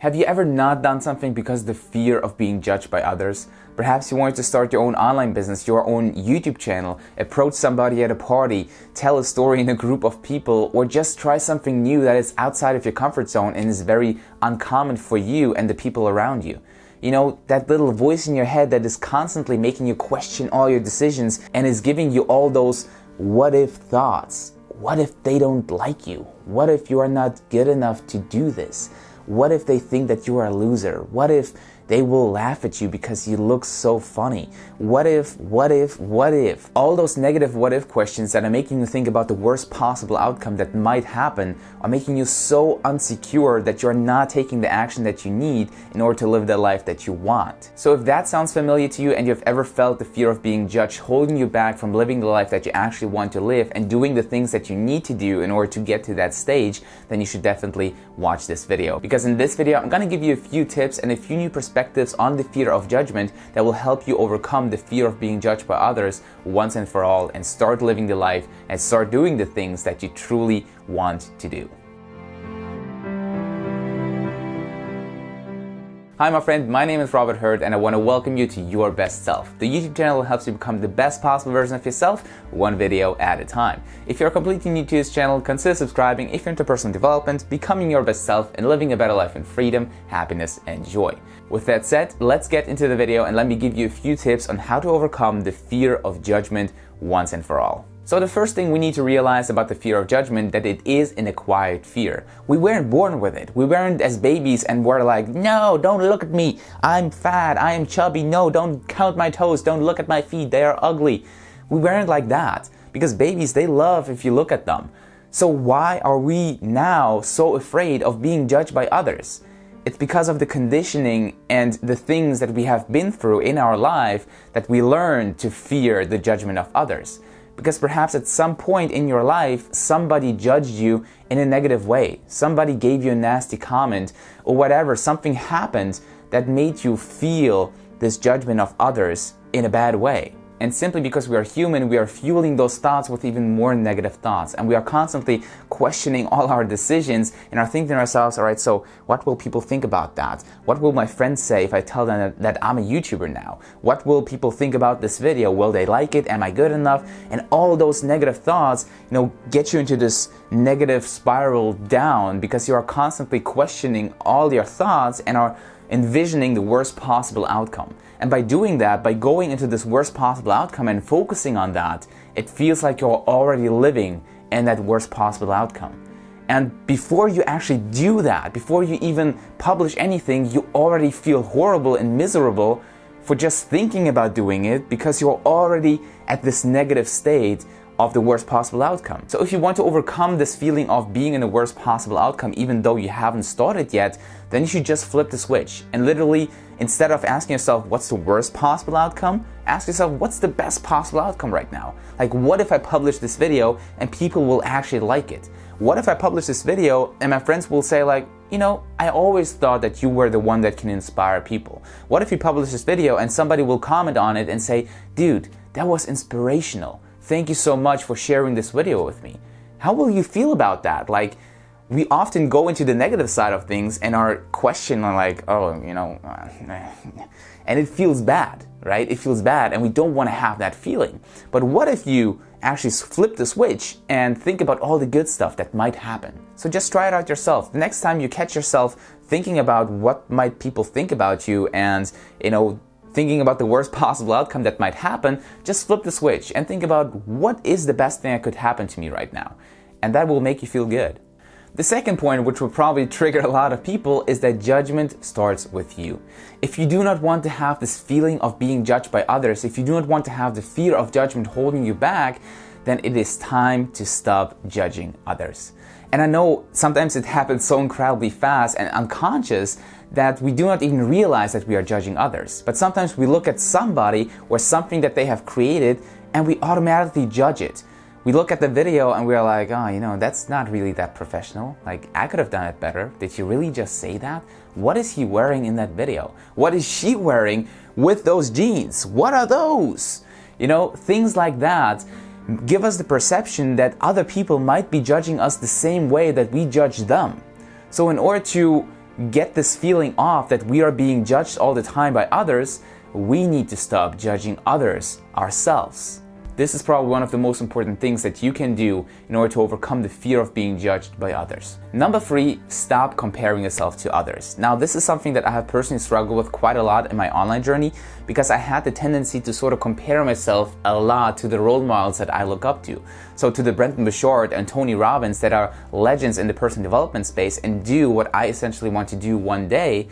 Have you ever not done something because of the fear of being judged by others? Perhaps you wanted to start your own online business, your own YouTube channel, approach somebody at a party, tell a story in a group of people, or just try something new that is outside of your comfort zone and is very uncommon for you and the people around you. You know, that little voice in your head that is constantly making you question all your decisions and is giving you all those what if thoughts. What if they don't like you? What if you are not good enough to do this? What if they think that you are a loser? What if they will laugh at you because you look so funny? What if? All those negative what if questions that are making you think about the worst possible outcome that might happen are making you so unsecure that you're not taking the action that you need in order to live the life that you want. So if that sounds familiar to you and you've ever felt the fear of being judged holding you back from living the life that you actually want to live and doing the things that you need to do in order to get to that stage, then you should definitely watch this video. Because in this video, I'm going to give you a few tips and a few new perspectives on the fear of judgment that will help you overcome the fear of being judged by others once and for all and start living the life and start doing the things that you truly want to do. Hi my friend, my name is Robert Hurt and I want to welcome you to Your Best Self. The YouTube channel helps you become the best possible version of yourself, one video at a time. If you're completely new to this channel, consider subscribing if you're into personal development, becoming your best self, and living a better life in freedom, happiness, and joy. With that said, let's get into the video and let me give you a few tips on how to overcome the fear of judgment once and for all. So the first thing we need to realize about the fear of judgment that it is an acquired fear. We weren't born with it. We weren't as babies and were like, no, don't look at me. I'm fat. I am chubby. No, don't count my toes. Don't look at my feet. They are ugly. We weren't like that because babies, they love if you look at them. So why are we now so afraid of being judged by others? It's because of the conditioning and the things that we have been through in our life that we learn to fear the judgment of others. Because perhaps at some point in your life, somebody judged you in a negative way. Somebody gave you a nasty comment or whatever. Something happened that made you feel this judgment of others in a bad way. And simply because we are human, we are fueling those thoughts with even more negative thoughts. And we are constantly questioning all our decisions and are thinking to ourselves, all right, so what will people think about that? What will my friends say if I tell them that I'm a YouTuber now? What will people think about this video? Will they like it? Am I good enough? And all those negative thoughts, get you into this negative spiral down because you are constantly questioning all your thoughts and are envisioning the worst possible outcome. And by doing that, by going into this worst possible outcome and focusing on that, it feels like you're already living in that worst possible outcome. And before you actually do that, before you even publish anything, you already feel horrible and miserable for just thinking about doing it because you're already at this negative state of the worst possible outcome. So if you want to overcome this feeling of being in the worst possible outcome even though you haven't started yet, then you should just flip the switch and literally, instead of asking yourself what's the worst possible outcome, ask yourself what's the best possible outcome right now. Like, what if I publish this video and people will actually like it? What if I publish this video and my friends will say like, I always thought that you were the one that can inspire people. What if you publish this video and somebody will comment on it and say, dude, that was inspirational. Thank you so much for sharing this video with me. How will you feel about that? Like, we often go into the negative side of things and are questioning like, and it feels bad, right? It feels bad and we don't want to have that feeling. But what if you actually flip the switch and think about all the good stuff that might happen? So just try it out yourself. The next time you catch yourself thinking about what might people think about you and, thinking about the worst possible outcome that might happen, just flip the switch and think about what is the best thing that could happen to me right now. And that will make you feel good. The second point, which will probably trigger a lot of people, is that judgment starts with you. If you do not want to have this feeling of being judged by others, if you do not want to have the fear of judgment holding you back, then it is time to stop judging others. And I know sometimes it happens so incredibly fast and unconscious that we do not even realize that we are judging others. But sometimes we look at somebody or something that they have created and we automatically judge it. We look at the video and we're like, that's not really that professional. Like, I could have done it better. Did you really just say that? What is he wearing in that video? What is she wearing with those jeans? What are those? Things like that give us the perception that other people might be judging us the same way that we judge them. So in order to get this feeling off that we are being judged all the time by others, we need to stop judging others ourselves. This is probably one of the most important things that you can do in order to overcome the fear of being judged by others. Number 3, stop comparing yourself to others. Now, this is something that I have personally struggled with quite a lot in my online journey because I had the tendency to sort of compare myself a lot to the role models that I look up to. So to the Brendon Burchard and Tony Robbins that are legends in the personal development space and do what I essentially want to do one day,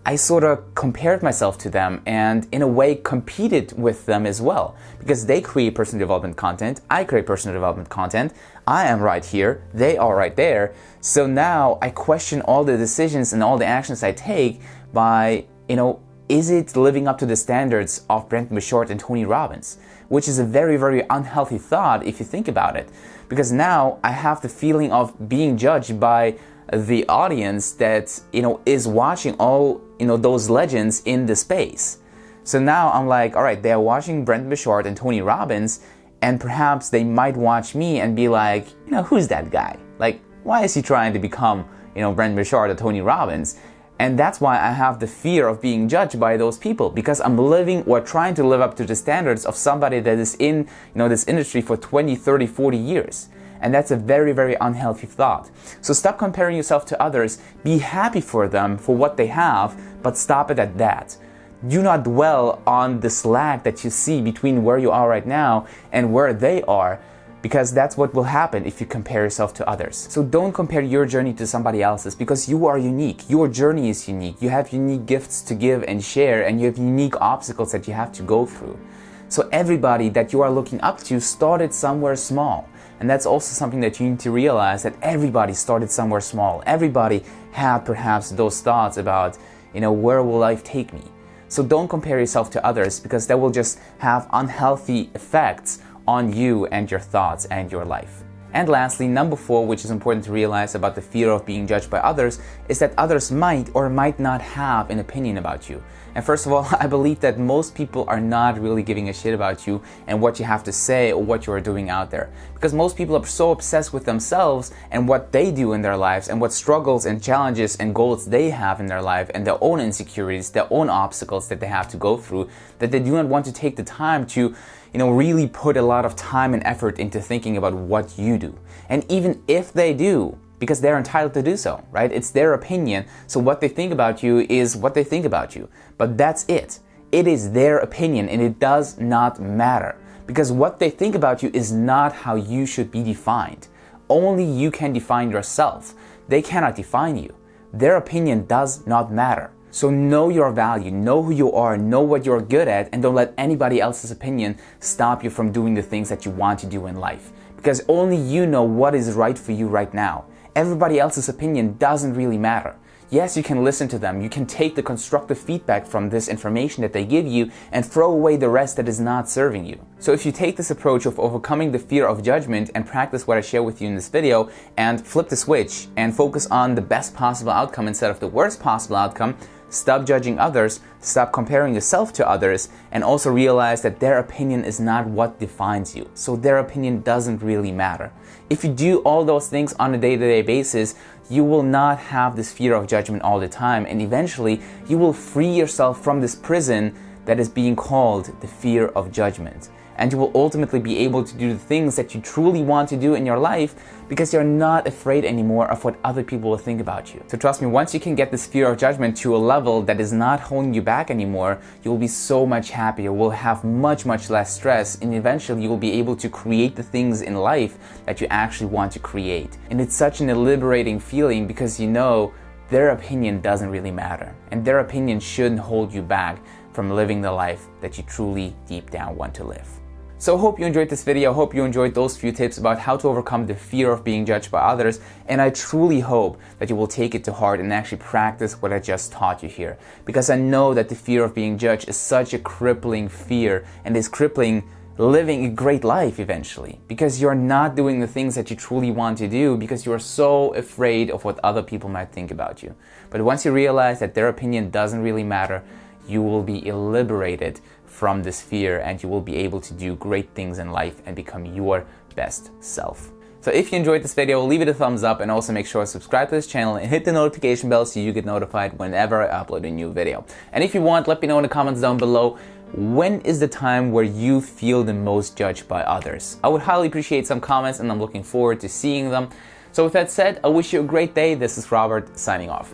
I sort of compared myself to them and in a way competed with them as well, because they create personal development content, I create personal development content, I am right here, they are right there. So now I question all the decisions and all the actions I take by, is it living up to the standards of Brendon Burchard and Tony Robbins? Which is a very, very unhealthy thought if you think about it. Because now I have the feeling of being judged by the audience that is watching all those legends in the space. So now I'm like, all right, they're watching Brendon Burchard and Tony Robbins, and perhaps they might watch me and be like, who's that guy? Like, why is he trying to become Brendon Burchard or Tony Robbins? And that's why I have the fear of being judged by those people, because I'm living or trying to live up to the standards of somebody that is in this industry for 20, 30, 40 years. And that's a very, very unhealthy thought. So stop comparing yourself to others. Be happy for them, for what they have, but stop it at that. Do not dwell on the slack that you see between where you are right now and where they are, because that's what will happen if you compare yourself to others. So don't compare your journey to somebody else's, because you are unique. Your journey is unique. You have unique gifts to give and share, and you have unique obstacles that you have to go through. So everybody that you are looking up to started somewhere small. And that's also something that you need to realize, that everybody started somewhere small. Everybody had perhaps those thoughts about, where will life take me? So don't compare yourself to others, because that will just have unhealthy effects on you and your thoughts and your life. And lastly, number 4, which is important to realize about the fear of being judged by others, is that others might or might not have an opinion about you. And first of all, I believe that most people are not really giving a shit about you and what you have to say or what you are doing out there. Because most people are so obsessed with themselves and what they do in their lives and what struggles and challenges and goals they have in their life and their own insecurities, their own obstacles that they have to go through, that they do not want to take the time to really put a lot of time and effort into thinking about what you do. And even if they do, because they're entitled to do so, right? It's their opinion, so what they think about you is what they think about you. But that's it. It is their opinion, and it does not matter. Because what they think about you is not how you should be defined. Only you can define yourself. They cannot define you. Their opinion does not matter. So know your value, know who you are, know what you're good at, and don't let anybody else's opinion stop you from doing the things that you want to do in life. Because only you know what is right for you right now. Everybody else's opinion doesn't really matter. Yes, you can listen to them. You can take the constructive feedback from this information that they give you and throw away the rest that is not serving you. So if you take this approach of overcoming the fear of judgment and practice what I share with you in this video and flip the switch and focus on the best possible outcome instead of the worst possible outcome, stop judging others, stop comparing yourself to others, and also realize that their opinion is not what defines you. So their opinion doesn't really matter. If you do all those things on a day-to-day basis, you will not have this fear of judgment all the time, and eventually you will free yourself from this prison that is being called the fear of judgment. And you will ultimately be able to do the things that you truly want to do in your life because you're not afraid anymore of what other people will think about you. So trust me, once you can get this fear of judgment to a level that is not holding you back anymore, you will be so much happier, will have much, much less stress, and eventually you will be able to create the things in life that you actually want to create. And it's such an liberating feeling because you know their opinion doesn't really matter, and their opinion shouldn't hold you back from living the life that you truly deep down want to live. So I hope you enjoyed this video. I hope you enjoyed those few tips about how to overcome the fear of being judged by others. And I truly hope that you will take it to heart and actually practice what I just taught you here. Because I know that the fear of being judged is such a crippling fear and is crippling living a great life eventually. Because you're not doing the things that you truly want to do because you're so afraid of what other people might think about you. But once you realize that their opinion doesn't really matter, you will be liberated from this fear and you will be able to do great things in life and become your best self. So if you enjoyed this video, leave it a thumbs up and also make sure to subscribe to this channel and hit the notification bell so you get notified whenever I upload a new video. And if you want, let me know in the comments down below, when is the time where you feel the most judged by others? I would highly appreciate some comments and I'm looking forward to seeing them. So with that said, I wish you a great day. This is Robert signing off.